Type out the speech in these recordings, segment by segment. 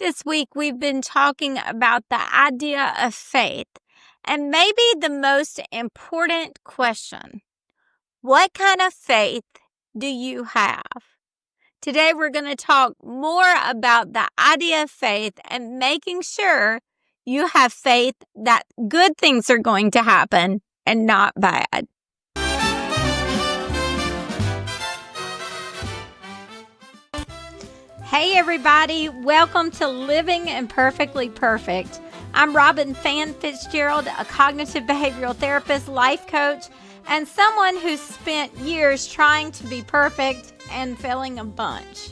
This week, we've been talking about the idea of faith and maybe the most important question: what kind of faith do you have? Today, we're going to talk more about the idea of faith and making sure you have faith that good things are going to happen and not bad. Hey everybody, welcome to Living Imperfectly Perfect. I'm Robin Fan Fitzgerald, a cognitive behavioral therapist, life coach, and someone who's spent years trying to be perfect and failing a bunch.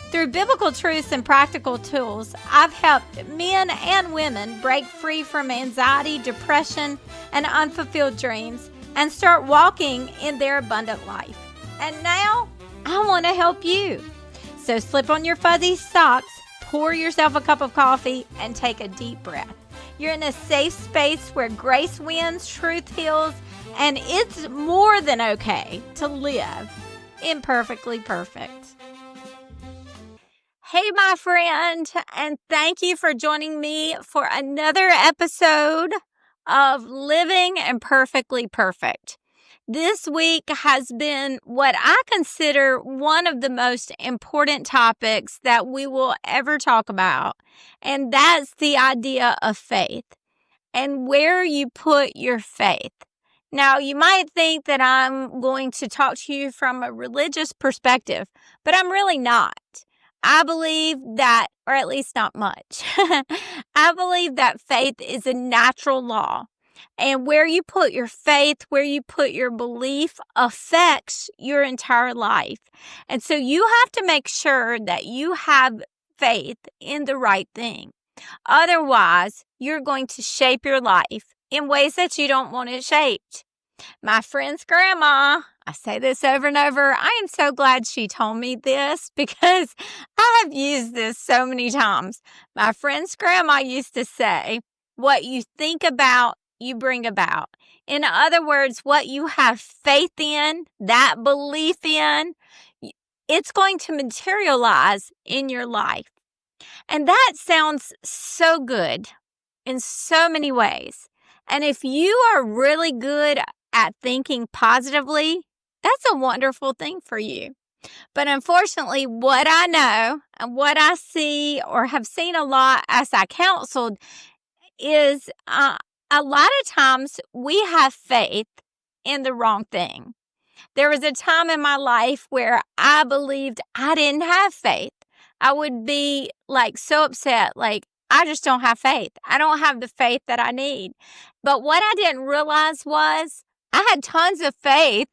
Through biblical truths and practical tools, I've helped men and women break free from anxiety, depression, and unfulfilled dreams and start walking in their abundant life. And now, I want to help you. So slip on your fuzzy socks, pour yourself a cup of coffee, and take a deep breath. You're in a safe space where grace wins, truth heals, and it's more than okay to live imperfectly perfect. Hey, my friend, and thank you for joining me for another episode of Living Imperfectly Perfect. This week has been what I consider one of the most important topics that we will ever talk about, and that's the idea of faith and where you put your faith. Now, you might think that I'm going to talk to you from a religious perspective, but I'm really not. I believe that, or at least not much, I believe that faith is a natural law. And where you put your faith, where you put your belief affects your entire life. And so you have to make sure that you have faith in the right thing. Otherwise, you're going to shape your life in ways that you don't want it shaped. My friend's grandma, I say this over and over, I am so glad she told me this because I have used this so many times. My friend's grandma used to say, what you think about, you bring about. In other words, what you have faith in, that belief in, it's going to materialize in your life. And that sounds so good in so many ways. And if you are really good at thinking positively, that's a wonderful thing for you. But unfortunately, what I know and what I see or have seen a lot as I counseled is a lot of times we have faith in the wrong thing. There was a time in my life where I believed I didn't have faith. I would be so upset, I just don't have faith. I don't have the faith that I need. But what I didn't realize was I had tons of faith,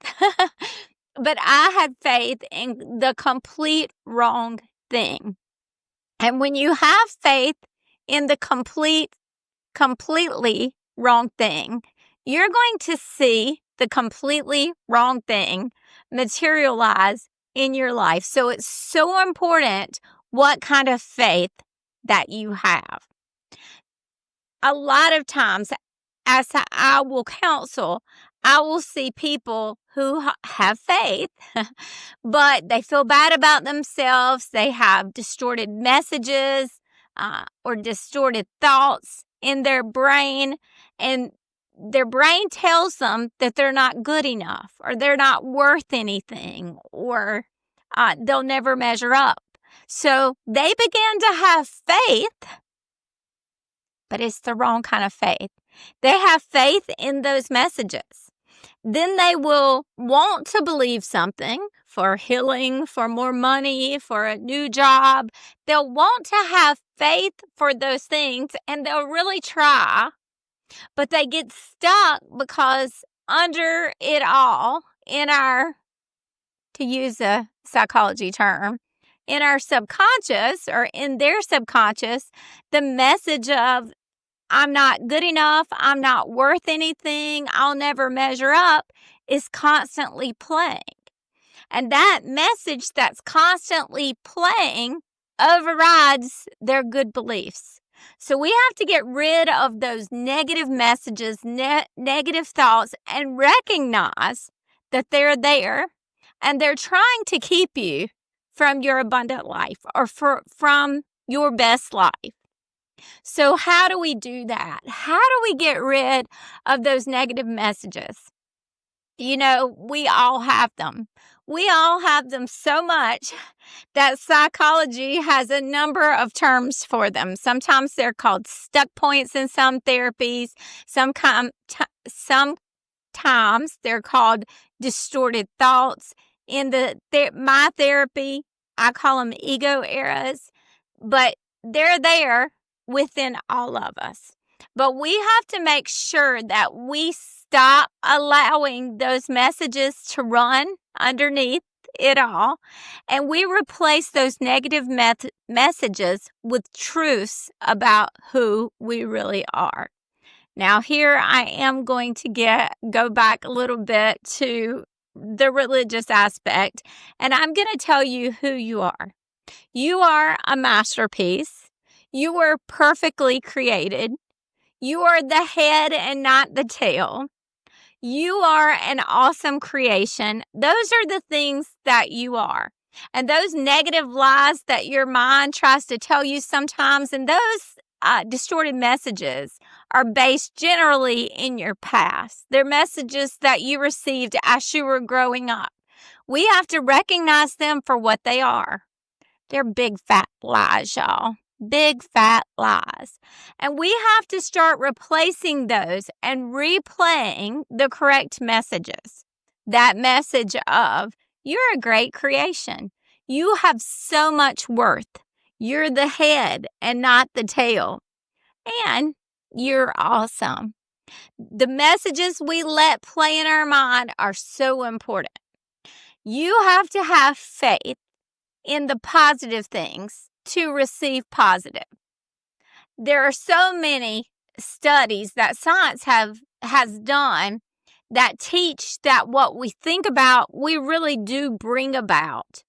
but I had faith in the complete wrong thing. And when you have faith in the completely wrong thing, you're going to see the completely wrong thing materialize in your life. So it's so important what kind of faith that you have. A lot of times, as I will counsel, I will see people who have faith, but they feel bad about themselves. They have distorted messages or distorted thoughts in their brain, and their brain tells them that they're not good enough or they're not worth anything or they'll never measure up. So they begin to have faith, but it's the wrong kind of faith. They have faith in those messages. Then they will want to believe something for healing, for more money, for a new job. They'll want to have faith for those things, and they'll really try, but they get stuck because under it all, to use a psychology term, in our subconscious or in their subconscious, the message of I'm not good enough, I'm not worth anything, I'll never measure up is constantly playing. And that message that's constantly playing overrides their good beliefs. So we have to get rid of those negative messages, negative thoughts, and recognize that they're there and they're trying to keep you from your abundant life or from your best life. So how do we do that? How do we get rid of those negative messages? We all have them. We all have them so much that psychology has a number of terms for them. Sometimes they're called stuck points in some therapies. Sometimes they're called distorted thoughts. In my therapy, I call them ego eras, but they're there within all of us. But we have to make sure that we stop allowing those messages to run underneath it all, and we replace those negative messages with truths about who we really are. Now, here I am going to go back a little bit to the religious aspect, and I'm going to tell you who you are. You are a masterpiece. You were perfectly created. You are the head and not the tail. You are an awesome creation. Those are the things that you are. And those negative lies that your mind tries to tell you sometimes, and those distorted messages are based generally in your past. They're messages that you received as you were growing up. We have to recognize them for what they are. They're big fat lies, y'all. Big fat lies. And we have to start replacing those and replaying the correct messages. That message of, you're a great creation. You have so much worth. You're the head and not the tail. And you're awesome. The messages we let play in our mind are so important. You have to have faith in the positive things to receive positive. There are so many studies that science has done that teach that what we think about, we really do bring about.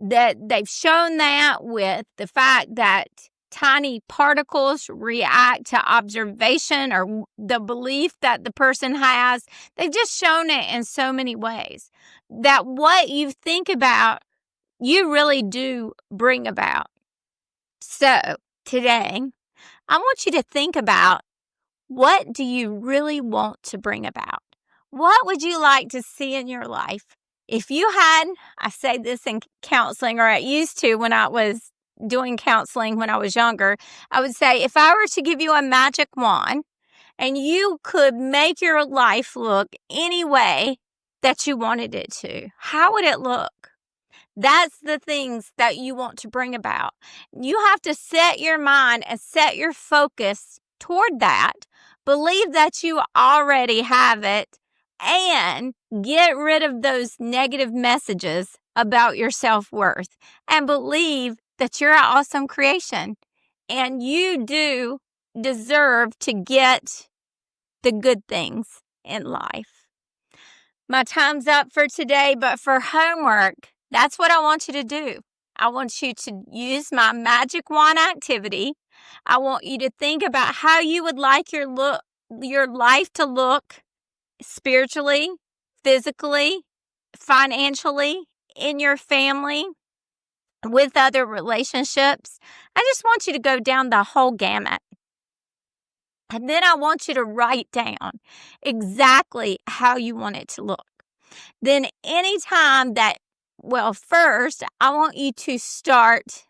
That they've shown that with the fact that tiny particles react to observation or the belief that the person has. They've just shown it in so many ways that what you think about, you really do bring about. So today, I want you to think about, what do you really want to bring about? What would you like to see in your life? If you had, I say this in counseling, or I used to when I was doing counseling when I was younger, I would say, if I were to give you a magic wand and you could make your life look any way that you wanted it to, how would it look? That's the things that you want to bring about. You have to set your mind and set your focus toward that. Believe that you already have it, and get rid of those negative messages about your self-worth, and believe that you're an awesome creation and you do deserve to get the good things in life. My time's up for today, but for homework, that's what I want you to do. I want you to use my magic wand activity. I want you to think about how you would like your life to look spiritually, physically, financially, in your family, with other relationships. I just want you to go down the whole gamut. And then I want you to write down exactly how you want it to look. Then anytime first, I want you to start,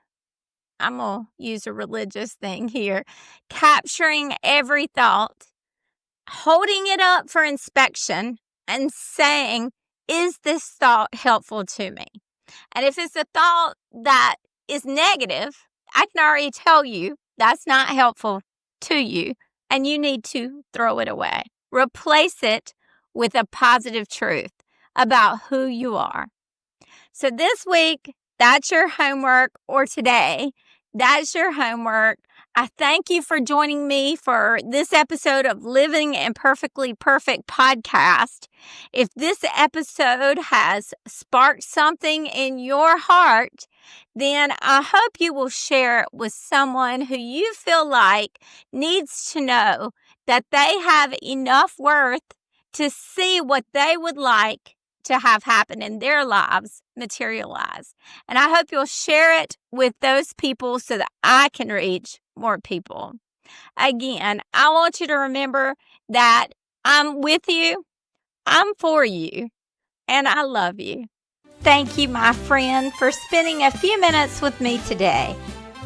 I'm going to use a religious thing here, capturing every thought, holding it up for inspection, and saying, is this thought helpful to me? And if it's a thought that is negative, I can already tell you that's not helpful to you, and you need to throw it away. Replace it with a positive truth about who you are. So this week, that's your homework, or today, that's your homework. I thank you for joining me for this episode of Living Imperfectly Perfect podcast. If this episode has sparked something in your heart, then I hope you will share it with someone who you feel like needs to know that they have enough worth to see what they would like to have happen in their lives materialize. And I hope you'll share it with those people so that I can reach more people. Again, I want you to remember that I'm with you, I'm for you, and I love you. Thank you, my friend, for spending a few minutes with me today.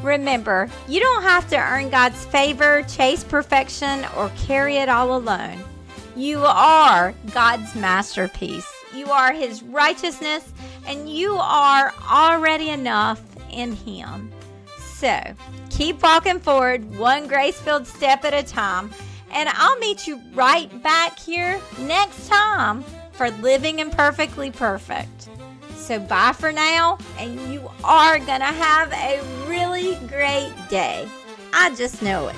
Remember, you don't have to earn God's favor, chase perfection, or carry it all alone. You are God's masterpiece. You are His righteousness, and you are already enough in Him. So, keep walking forward one grace-filled step at a time, and I'll meet you right back here next time for Living Imperfectly Perfect. So bye for now, and you are going to have a really great day. I just know it.